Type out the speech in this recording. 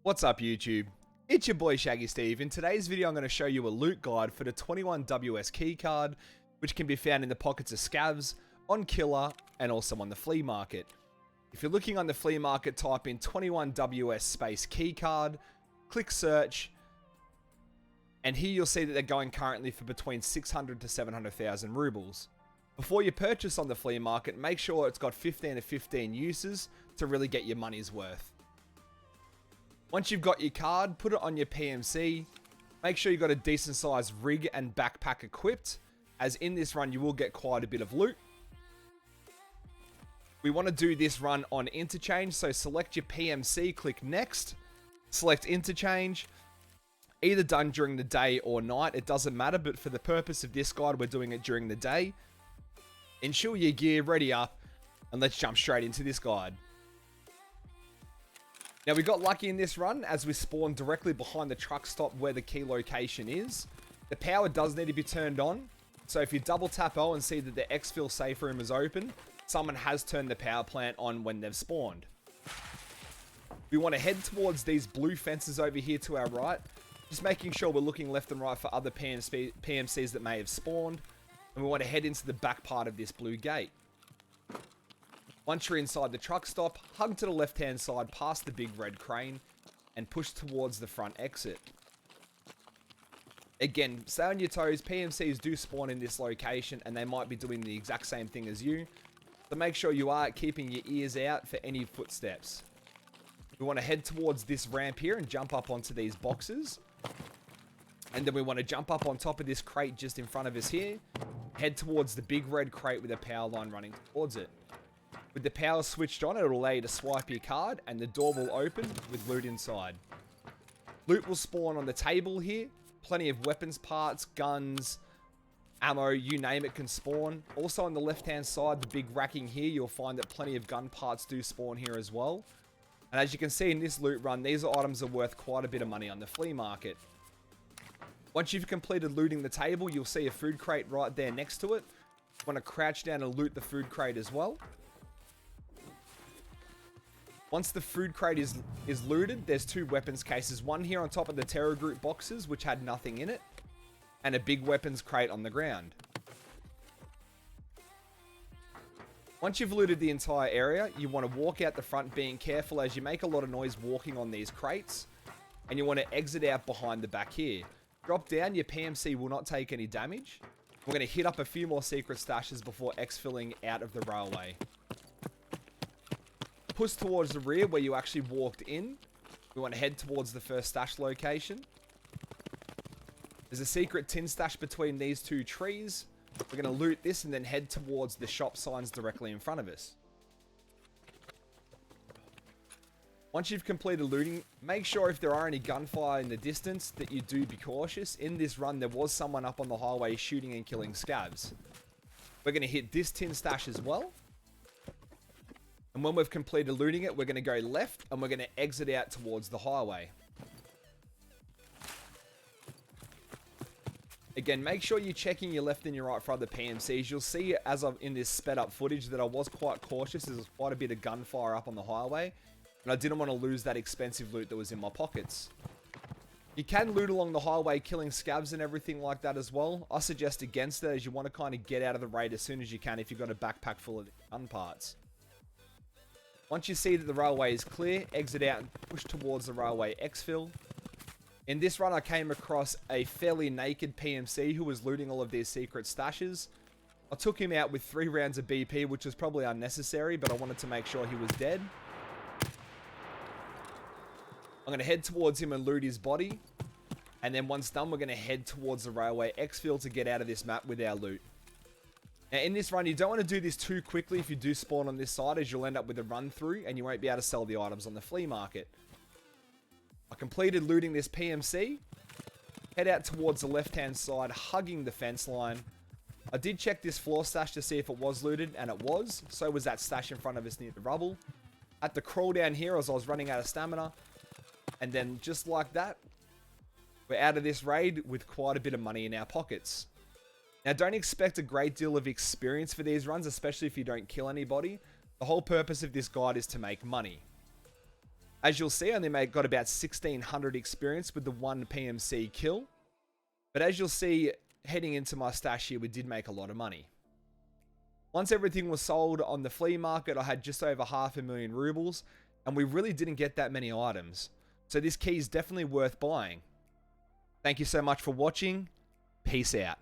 What's up YouTube? It's your boy Shaggy Steve. In today's video I'm going to show you a loot guide for the 21WS keycard, which can be found in the pockets of scavs, on Killer, and also on the Flea Market. If you're looking on the Flea Market, type in 21WS space keycard, click search, and here you'll see that they're going currently for between 600 to 700,000 rubles. Before you purchase on the Flea Market, make sure it's got 15 to 15 uses to really get your money's worth. Once you've got your card, put it on your PMC. Make sure you've got a decent sized rig and backpack equipped, as in this run you will get quite a bit of loot. We want to do this run on Interchange, so select your PMC, click next, select Interchange. Either done during the day or night, it doesn't matter, but for the purpose of this guide we're doing it during the day. Ensure your gear, ready up, and let's jump straight into this guide. Now we got lucky in this run as we spawned directly behind the truck stop where the key location is. The power does need to be turned on, so if you double tap O and see that the exfil safe room is open, someone has turned the power plant on when they've spawned. We want to head towards these blue fences over here to our right, just making sure we're looking left and right for other PMCs that may have spawned, and we want to head into the back part of this blue gate. Once you're inside the truck stop, hug to the left hand side past the big red crane and push towards the front exit. Again, stay on your toes. PMCs do spawn in this location and they might be doing the exact same thing as you, so make sure you are keeping your ears out for any footsteps. We want to head towards this ramp here and jump up onto these boxes, and then we want to jump up on top of this crate just in front of us here, head towards the big red crate with a power line running towards it. With the power switched on, it'll allow you to swipe your card and the door will open with loot inside. Loot will spawn on the table here. Plenty of weapons parts, guns, ammo, you name it can spawn. Also on the left hand side, the big racking here, you'll find that plenty of gun parts do spawn here as well. And as you can see in this loot run, these items are worth quite a bit of money on the Flea Market. Once you've completed looting the table, you'll see a food crate right there next to it. You want to crouch down and loot the food crate as well. Once the food crate is looted, there's two weapons cases. One here on top of the Terror Group boxes, which had nothing in it, and a big weapons crate on the ground. Once you've looted the entire area, you want to walk out the front being careful as you make a lot of noise walking on these crates, and you want to exit out behind the back here. Drop down, your PMC will not take any damage. We're going to hit up a few more secret stashes before exfilling out of the railway. Push towards the rear where you actually walked in. We want to head towards the first stash location. There's a secret tin stash between these two trees. We're going to loot this and then head towards the shop signs directly in front of us. Once you've completed looting, make sure if there are any gunfire in the distance that you do be cautious. In this run, there was someone up on the highway shooting and killing scavs. We're going to hit this tin stash as well. And when we've completed looting it, we're going to go left and we're going to exit out towards the highway. Again, make sure you're checking your left and your right for other PMCs. You'll see as I'm in this sped up footage that I was quite cautious. There's quite a bit of gunfire up on the highway, and I didn't want to lose that expensive loot that was in my pockets. You can loot along the highway killing scavs and everything like that as well. I suggest against it as you want to kind of get out of the raid as soon as you can if you've got a backpack full of gun parts. Once you see that the railway is clear, exit out and push towards the railway exfil. In this run, I came across a fairly naked PMC who was looting all of these secret stashes. I took him out with 3 rounds of BP, which was probably unnecessary, but I wanted to make sure he was dead. I'm going to head towards him and loot his body. And then once done, we're going to head towards the railway exfil to get out of this map with our loot. Now in this run, you don't want to do this too quickly if you do spawn on this side, as you'll end up with a run through and you won't be able to sell the items on the Flea Market. I completed looting this PMC. Head out towards the left hand side, hugging the fence line. I did check this floor stash to see if it was looted, and it was. So was that stash in front of us near the rubble. At the crawl down here as I was running out of stamina. And then just like that, we're out of this raid with quite a bit of money in our pockets. Now, don't expect a great deal of experience for these runs, especially if you don't kill anybody. The whole purpose of this guide is to make money. As you'll see, I only got about 1,600 experience with the one PMC kill. But as you'll see, heading into my stash here, we did make a lot of money. Once everything was sold on the flea market, I had just over 500,000 rubles, and we really didn't get that many items. So this key is definitely worth buying. Thank you so much for watching. Peace out.